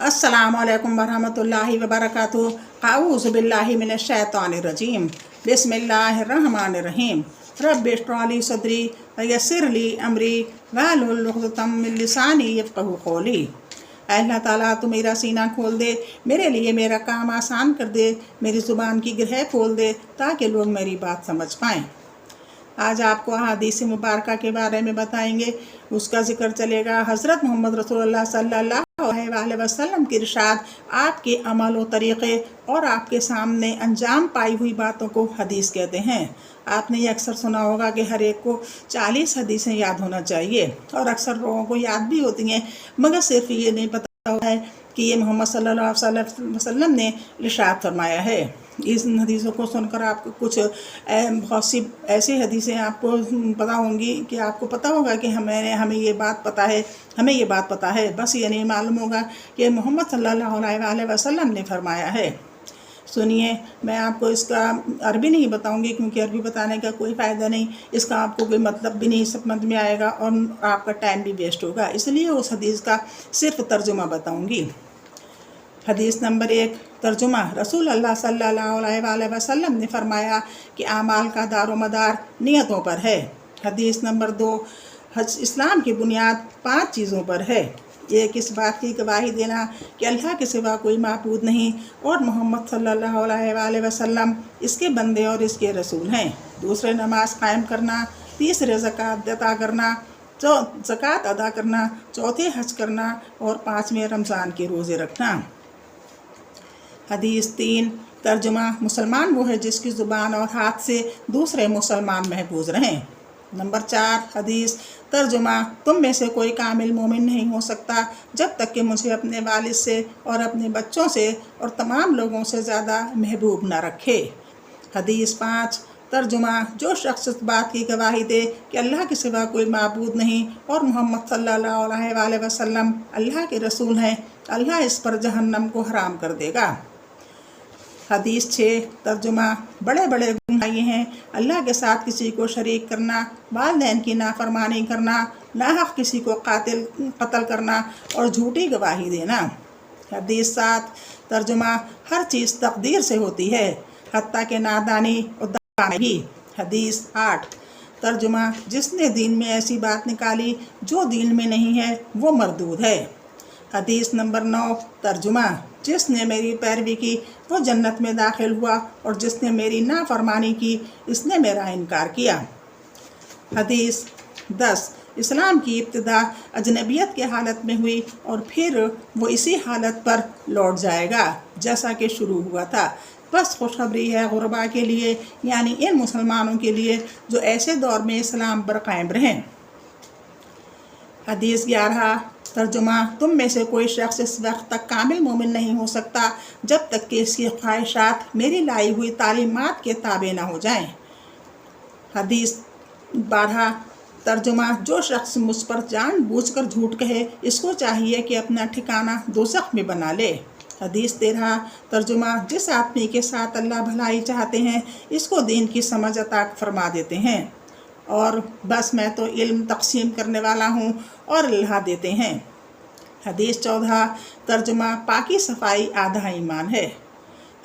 अस्सलामु अलैकुम वरहमतुल्लाहि वबरकातुहू। अऊज़ु बिल्लाहि मिनश शैतानिर रजीम। बिस्मिल्लाहिर रहमानिर रहीम। रब्बि इश्रह ली सदरी वयस्सिर ली अमरी वहलुल उक़दतम मिन लिसानी यफ़क़हू क़ौली। अल्लाह ताला तू मेरा सीना खोल दे, मेरे लिए मेरा काम आसान कर दे, मेरी ज़ुबान की ग्रह खोल दे ताकि लोग मेरी बात समझ पाएँ। आज आपको हदीस मुबारका के बारे में बताएंगे, उसका जिक्र चलेगा। हज़रत मोहम्मद रसूलुल्लाह सल्लल्लाहु अलैहि वसल्लम के इरशाद, आपके अमल व तरीक़े और आपके सामने अंजाम पाई हुई बातों को हदीस कहते हैं। आपने ये अक्सर सुना होगा कि हर एक को 40 हदीसें याद होना चाहिए, और अक्सर लोगों को याद भी होती हैं, मगर सिर्फ ये नहीं पता है कि ये मोहम्मद सल्लल्लाहु अलैहि वसल्लम ने इरशाद फरमाया है। इस हदीसों को सुनकर आपको कुछ बहुत सी ऐसी हदीसें आपको पता होंगी कि आपको पता होगा कि हमें ये बात पता है, बस ये नहीं मालूम होगा कि मोहम्मद सल्लल्लाहु अलैहि वसल्लम ने फरमाया है। सुनिए, मैं आपको इसका अरबी नहीं बताऊंगी, क्योंकि अरबी बताने का कोई फ़ायदा नहीं, इसका आपको कोई मतलब भी नहीं समझ में आएगा और आपका टाइम भी वेस्ट होगा, इसलिए उस हदीस का सिर्फ तर्जुमा बताऊंगी। हदीस नंबर 1, तर्जुमा। रसूल अल्लाह सल्लल्लाहु अलैहि वसल्लम ने फरमाया कि आमाल का दारोमदार नियतों पर है। हदीस नंबर 2, इस्लाम की बुनियाद 5 चीज़ों पर है। एक, इस बात की गवाही देना कि अल्लाह के सिवा कोई माबूद नहीं और मोहम्मद सल्लल्लाहु अलैहि वसल्लम इसके बंदे और इसके रसूल हैं। दूसरे, नमाज कायम करना। तीसरे, ज़कात अदा करना। चौथे, हज करना। और 5वें, रमज़ान के रोज़े रखना। हदीस 3, तर्जुमा। मुसलमान वो है जिसकी ज़ुबान और हाथ से दूसरे मुसलमान महफूज रहें। नंबर 4, हदीस, तर्जुमा। तुम में से कोई कामिल मोमिन नहीं हो सकता जब तक कि मुझे अपने वालिद से और अपने बच्चों से और तमाम लोगों से ज़्यादा महबूब न रखे। हदीस 5, तर्जुमा। जो शख्स इस बात की गवाही दे कि अल्लाह के सिवा कोई माबूद नहीं और मोहम्मद सल्लल्लाहु अलैहि वसल्लम अल्लाह के रसूल हैं, अल्लाह इस पर जहन्नम को हराम कर देगा। हदीस 6, तर्जुमा। बड़े बड़े गुनाह ये हैं: अल्लाह के साथ किसी को शरीक करना, वालिदैन की नाफरमानी करना, नाहक किसी को कत्ल करना और झूठी गवाही देना। हदीस 7, तर्जुमा। हर चीज़ तकदीर से होती है, हत्ता के नादानी और दानी भी। हदीस 8, तर्जुमा। जिसने दीन में ऐसी बात निकाली जो दीन में नहीं है वो मरदूद है। हदीस नंबर 9, तर्जुमा। जिसने मेरी पैरवी की वो जन्नत में दाखिल हुआ और जिसने मेरी नाफरमानी की इसने मेरा इनकार किया। हदीस 10, इस्लाम की इब्तिदा अजनबियत की हालत में हुई और फिर वो इसी हालत पर लौट जाएगा जैसा कि शुरू हुआ था। बस खुशखबरी है गुरबा के लिए, यानी इन मुसलमानों के लिए जो ऐसे दौर में इस्लाम पर कायम रहें। हदीस 11, तर्जुमा। तुम में से कोई शख्स इस वक्त तक कामिल मोमिन नहीं हो सकता जब तक कि इसकी ख्वाहिशात मेरी लाई हुई तालीमात के ताबे ना हो जाएं। हदीस 12, तर्जुमा। जो शख्स मुझ पर जानबूझकर झूठ कहे इसको चाहिए कि अपना ठिकाना दोज़ख में बना ले। हदीस 13, तर्जुमा। जिस आदमी के साथ अल्लाह भलाई चाहते हैं इसको दीन की समझ अता फरमा देते हैं, और बस मैं तो इल्म तक़सीम करने वाला हूँ और अल्लाह देते हैं। हदीस 14, तर्जुमा। पाकी सफ़ाई आधा ईमान है।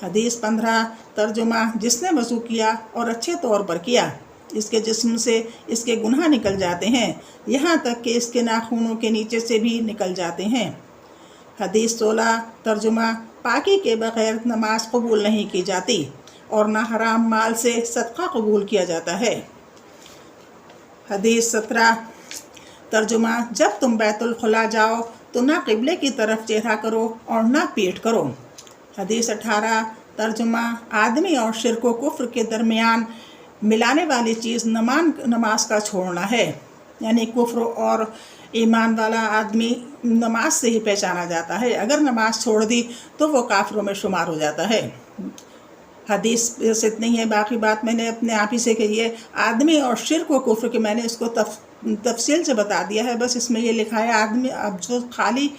हदीस 15, तर्जुमा। जिसने वज़ू किया और अच्छे तौर पर किया इसके जिस्म से इसके गुनाह निकल जाते हैं, यहाँ तक कि इसके नाखूनों के नीचे से भी निकल जाते हैं। हदीस 16, तर्जुमा। पाकी के बग़ैर नमाज कबूल नहीं की जाती और ना हराम माल से सदका कबूल किया जाता है। हदीस 17, तर्जुमा। जब तुम बैतुल खुला जाओ तो ना क़िबले की तरफ चेहरा करो और ना पीठ करो। हदीस 18, तर्जुमा। आदमी और शिर्क व कुफ्र के दरमियान मिलाने वाली चीज़ नमाज का छोड़ना है, यानी कुफ्र और ईमान वाला आदमी नमाज से ही पहचाना जाता है, अगर नमाज छोड़ दी तो वो काफिरों में शुमार हो जाता है। हदीस से इतनी है, बाकी बात मैंने अपने आप ही से कही है। आदमी और शिर्क व कुफ्र के मैंने इसको तफसील से बता दिया है, बस इसमें ये लिखा है आदमी, अब जो खाली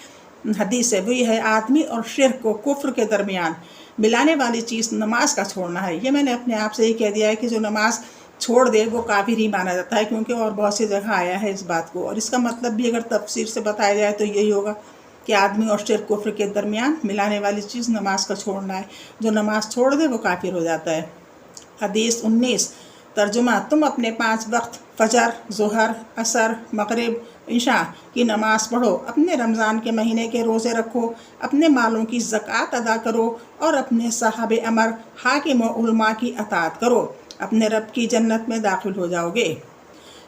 हदीस है वही है आदमी और शिर्क व कुफ्र के दरमियान मिलाने वाली चीज़ नमाज का छोड़ना है। ये मैंने अपने आप से ही कह दिया है कि जो नमाज छोड़ दे वो काफिर ही माना जाता है, क्योंकि और बहुत सी जगह आया है इस बात को, और इसका मतलब भी अगर तफसीर से बताया जाए तो यही होगा کہ آدمی اور شرک کفر کے درمیان ملانے والی چیز نماز کا چھوڑنا ہے، جو نماز چھوڑ دے وہ کافر ہو جاتا ہے۔ حدیث 19 ترجمہ: تم اپنے 5 وقت فجر، ظہر، عصر، مغرب، عشاء کی نماز پڑھو، اپنے رمضان کے مہینے کے روزے رکھو، اپنے مالوں کی زکوٰۃ ادا کرو اور اپنے صاحب امر، حاکم و علماء کی اطاعت کرو، اپنے رب کی جنت میں داخل ہو جاؤ گے۔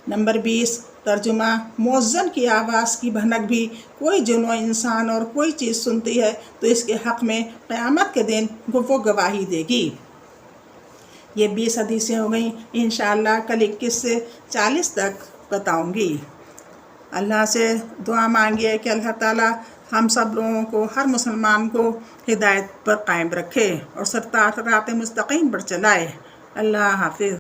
نمبر 20 ترجمہ: مؤذن کی آواز کی بھنک بھی کوئی جن و انسان اور کوئی چیز سنتی ہے تو اس کے حق میں قیامت کے دن وہ گواہی دے گی۔ یہ 20 حدیثیں ہو گئیں، انشاءاللہ کل 21 سے 40 تک بتاؤں گی۔ اللہ سے دعا مانگیے کہ اللہ تعالیٰ ہم سب لوگوں کو، ہر مسلمان کو ہدایت پر قائم رکھے اور سرات مستقیم پر چلائے۔ اللہ حافظ۔